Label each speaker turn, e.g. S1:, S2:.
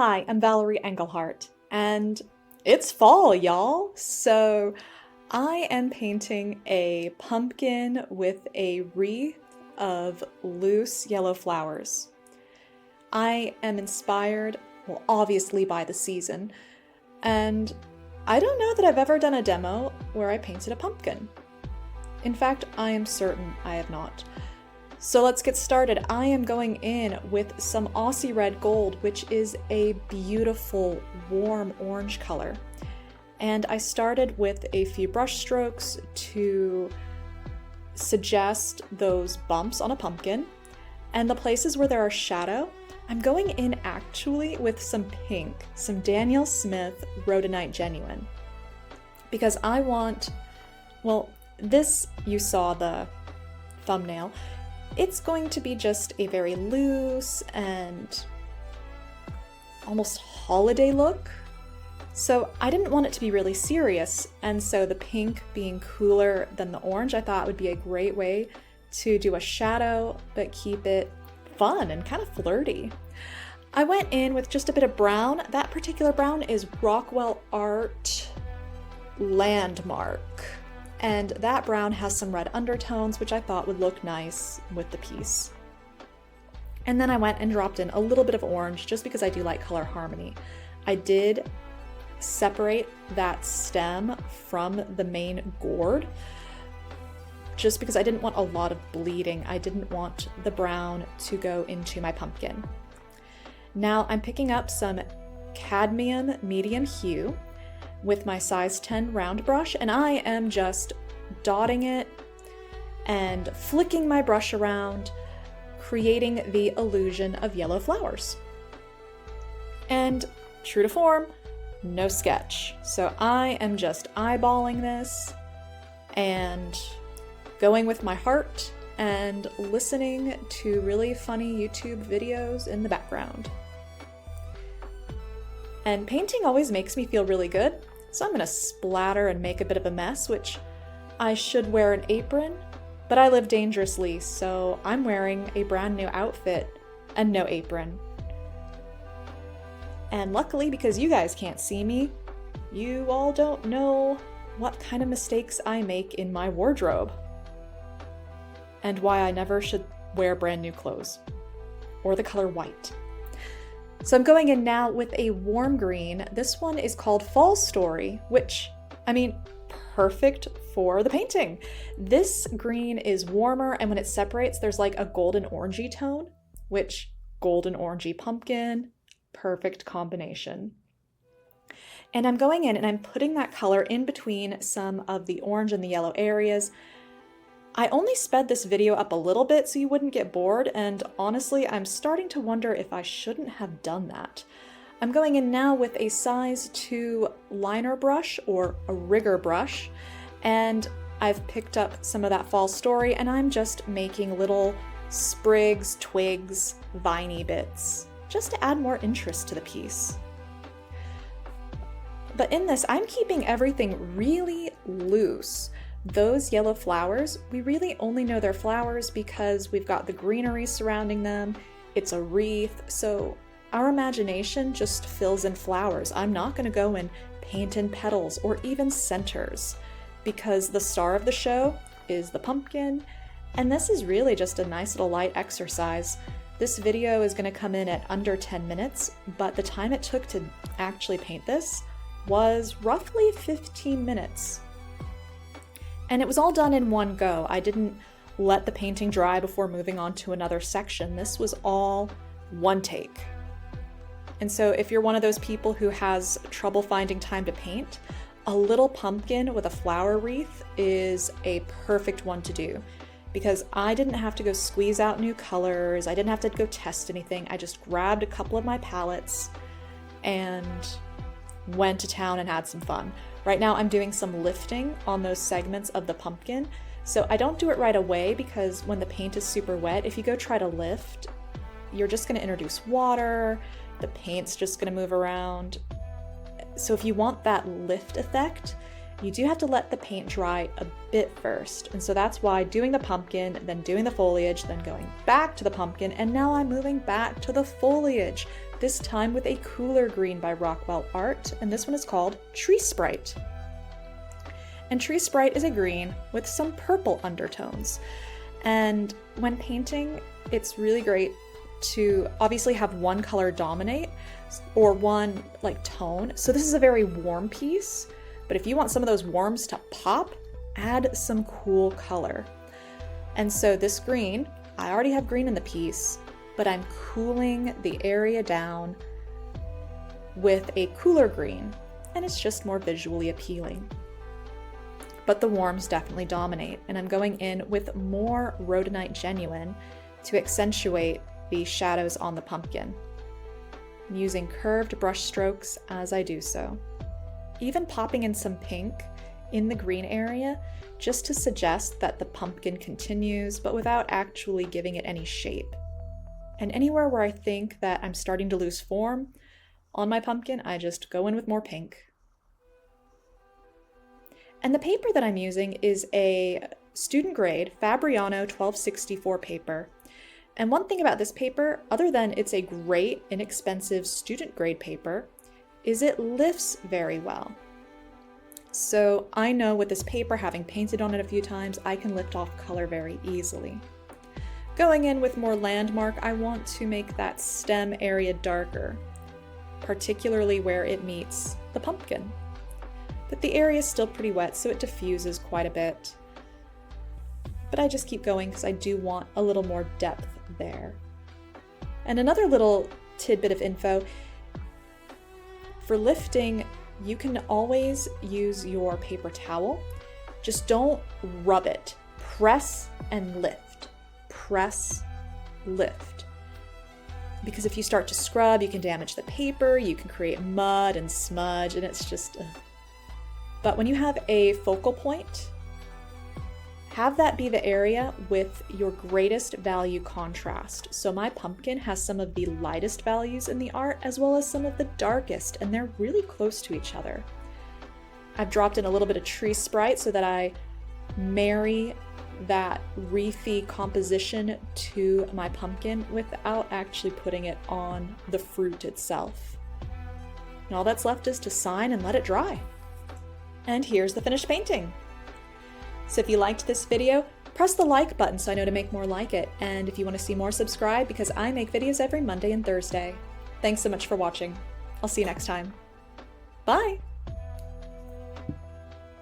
S1: Hi, I'm Valerie Engelhart, and it's fall, y'all! So I am painting a pumpkin with a wreath of loose yellow flowers. I am inspired, well, obviously by the season, and I don't know that I've ever done a demo where I painted a pumpkin. In fact, I am certain I have not. So let's get started. I am going in with some Aussie Red Gold, which is a beautiful warm orange color. And I started with a few brush strokes to suggest those bumps on a pumpkin. And the places where there are shadow, I'm going in actually with some pink, some Daniel Smith Rhodonite Genuine. Because I want, well, this, you saw the thumbnail, it's going to be just a very loose and almost holiday look. So I didn't want it to be really serious, and so the pink being cooler than the orange I thought would be a great way to do a shadow but keep it fun and kind of flirty. I went in with just a bit of brown. That particular brown is Rockwell Art Landmark. And that brown has some red undertones, which I thought would look nice with the piece. And then I went and dropped in a little bit of orange just because I do like color harmony. I did separate that stem from the main gourd just because I didn't want a lot of bleeding. I didn't want the brown to go into my pumpkin. Now I'm picking up some cadmium medium hue with my size 10 round brush, and I am just dotting it and flicking my brush around, creating the illusion of yellow flowers. And true to form, no sketch. So I am just eyeballing this and going with my heart and listening to really funny YouTube videos in the background. And painting always makes me feel really good, so I'm gonna splatter and make a bit of a mess, which I should wear an apron, but I live dangerously, so I'm wearing a brand new outfit and no apron. And luckily, because you guys can't see me, you all don't know what kind of mistakes I make in my wardrobe, and why I never should wear brand new clothes, or the color white. So I'm going in now with a warm green. This one is called Fall Story, which, I mean, perfect for the painting. This green is warmer, and when it separates, there's like a golden orangey tone, which golden orangey pumpkin, perfect combination. And I'm going in and I'm putting that color in between some of the orange and the yellow areas. I only sped this video up a little bit so you wouldn't get bored, and honestly, I'm starting to wonder if I shouldn't have done that. I'm going in now with a size 2 liner brush, or a rigger brush, and I've picked up some of that Fall Story, and I'm just making little sprigs, twigs, viney bits, just to add more interest to the piece. But in this, I'm keeping everything really loose. Those yellow flowers, we really only know they're flowers because we've got the greenery surrounding them. It's a wreath, so our imagination just fills in flowers. I'm not going to go and paint in petals or even centers because the star of the show is the pumpkin, and this is really just a nice little light exercise. This video is going to come in at under 10 minutes, but the time it took to actually paint this was roughly 15 minutes. And it was all done in one go. I didn't let the painting dry before moving on to another section. This was all one take. And so if you're one of those people who has trouble finding time to paint, a little pumpkin with a flower wreath is a perfect one to do, because I didn't have to go squeeze out new colors. I didn't have to go test anything. I just grabbed a couple of my palettes and went to town and had some fun. Right now I'm doing some lifting on those segments of the pumpkin. So I don't do it right away because when the paint is super wet, if you go try to lift, you're just gonna introduce water, the paint's just gonna move around. So if you want that lift effect, you do have to let the paint dry a bit first. And so that's why doing the pumpkin, then doing the foliage, then going back to the pumpkin, and now I'm moving back to the foliage this time with a cooler green by Rockwell Art, and this one is called Tree Sprite. And Tree Sprite is a green with some purple undertones. And when painting, it's really great to obviously have one color dominate or one like tone. So this is a very warm piece, but if you want some of those warms to pop, add some cool color. And so this green, I already have green in the piece, but I'm cooling the area down with a cooler green, and it's just more visually appealing. But the warms definitely dominate, and I'm going in with more Rhodonite Genuine to accentuate the shadows on the pumpkin. I'm using curved brush strokes as I do so. Even popping in some pink in the green area just to suggest that the pumpkin continues, but without actually giving it any shape. And anywhere where I think that I'm starting to lose form on my pumpkin, I just go in with more pink. And the paper that I'm using is a student grade Fabriano 1264 paper. And one thing about this paper, other than it's a great, inexpensive student grade paper, is it lifts very well. So I know with this paper, having painted on it a few times, I can lift off color very easily. Going in with more landmark, I want to make that stem area darker, particularly where it meets the pumpkin. But the area is still pretty wet, so it diffuses quite a bit. But I just keep going because I do want a little more depth there. And another little tidbit of info, for lifting, you can always use your paper towel. Just don't rub it. Press and lift. Press, lift. Because if you start to scrub, you can damage the paper, you can create mud and smudge, and it's just... But when you have a focal point, have that be the area with your greatest value contrast. So my pumpkin has some of the lightest values in the art as well as some of the darkest, and they're really close to each other. I've dropped in a little bit of Tree Sprite so that I marry that wreathy composition to my pumpkin without actually putting it on the fruit itself. And all that's left is to sign and let it dry. And here's the finished painting. So if you liked this video, press the like button so I know to make more like it. And if you want to see more, subscribe because I make videos every Monday and Thursday. Thanks so much for watching. I'll see you next time. Bye!